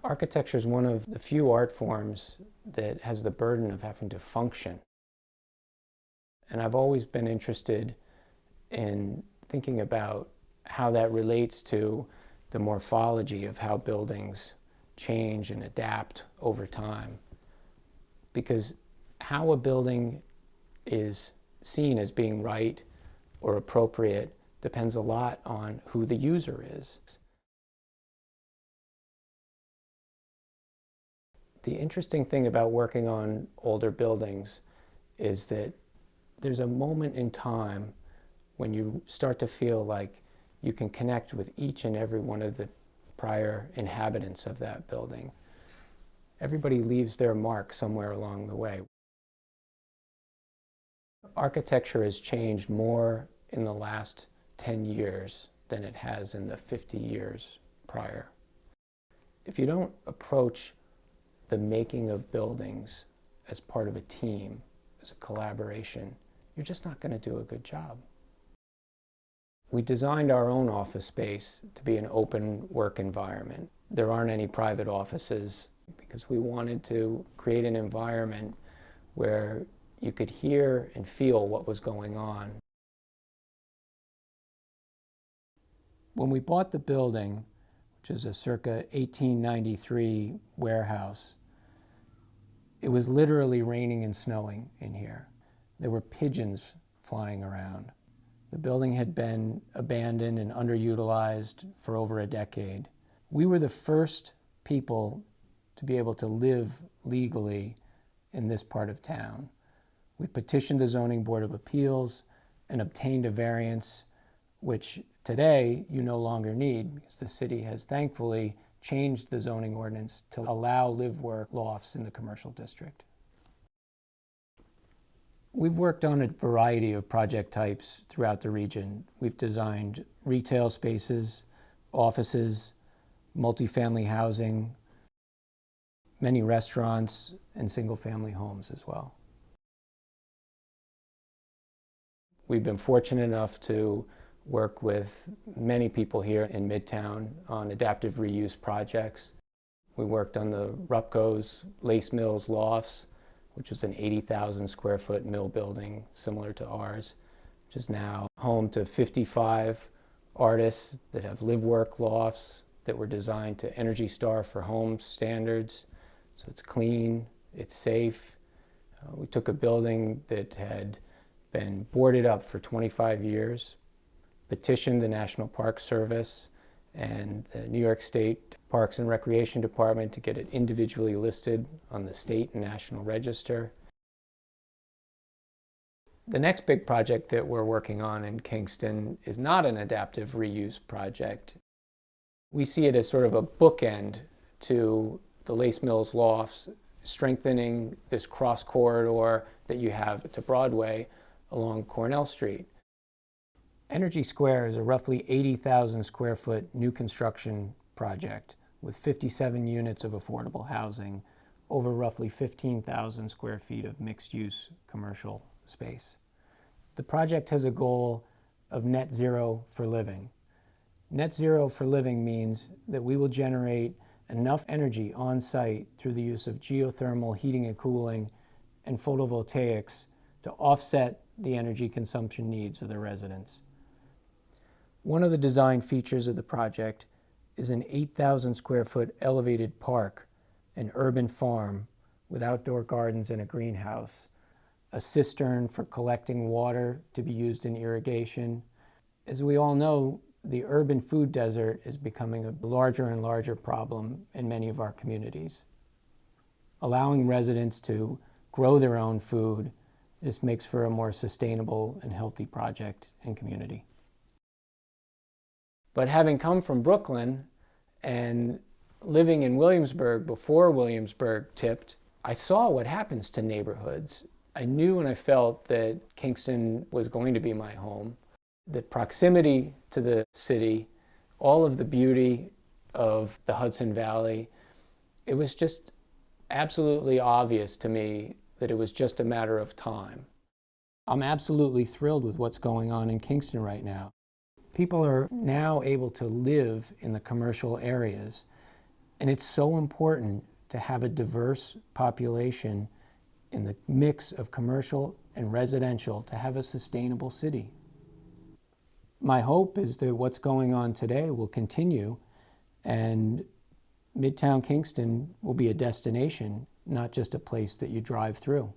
Architecture is one of the few art forms that has the burden of having to function. And I've always been interested in thinking about how that relates to the morphology of how buildings change and adapt over time. Because how a building is seen as being right or appropriate depends a lot on who the user is. The interesting thing about working on older buildings is that there's a moment in time when you start to feel like you can connect with each and every one of the prior inhabitants of that building. Everybody leaves their mark somewhere along the way. Architecture has changed more in the last 10 years than it has in the 50 years prior. If you don't approach the making of buildings as part of a team, as a collaboration, you're just not going to do a good job. We designed our own office space to be an open work environment. There aren't any private offices because we wanted to create an environment where you could hear and feel what was going on. When we bought the building, which is a circa 1893 warehouse, it was literally raining and snowing in here. There were pigeons flying around. The building had been abandoned and underutilized for over a decade. We were the first people to be able to live legally in this part of town. We petitioned the Zoning Board of Appeals and obtained a variance, which today you no longer need because the city has thankfully changed the zoning ordinance to allow live-work lofts in the commercial district. We've worked on a variety of project types throughout the region. We've designed retail spaces, offices, multifamily housing, many restaurants, and single-family homes as well. We've been fortunate enough to work with many people here in Midtown on adaptive reuse projects. We worked on the Rupco's Lace Mills Lofts, which is an 80,000 square foot mill building similar to ours, which is now home to 55 artists that have live-work lofts that were designed to Energy Star for Home standards. So it's clean, it's safe. We took a building that had been boarded up for 25 years, petitioned the National Park Service and the New York State Parks and Recreation Department to get it individually listed on the state and national register. The next big project that we're working on in Kingston is not an adaptive reuse project. We see it as sort of a bookend to the Lace Mills Lofts, strengthening this cross corridor that you have to Broadway along Cornell Street. Energy Square is a roughly 80,000 square foot new construction project with 57 units of affordable housing over roughly 15,000 square feet of mixed-use commercial space. The project has a goal of net zero for living. Net zero for living means that we will generate enough energy on site through the use of geothermal heating and cooling and photovoltaics to offset the energy consumption needs of the residents. One of the design features of the project is an 8,000 square foot elevated park, an urban farm with outdoor gardens and a greenhouse, a cistern for collecting water to be used in irrigation. As we all know, the urban food desert is becoming a larger and larger problem in many of our communities. Allowing residents to grow their own food just makes for a more sustainable and healthy project and community. But having come from Brooklyn and living in Williamsburg before Williamsburg tipped, I saw what happens to neighborhoods. I knew and I felt that Kingston was going to be my home. The proximity to the city, all of the beauty of the Hudson Valley, it was just absolutely obvious to me that it was just a matter of time. I'm absolutely thrilled with what's going on in Kingston right now. People are now able to live in the commercial areas, And it's so important to have a diverse population in the mix of commercial and residential to have a sustainable city. My hope is that what's going on today will continue and Midtown Kingston will be a destination, not just a place that you drive through.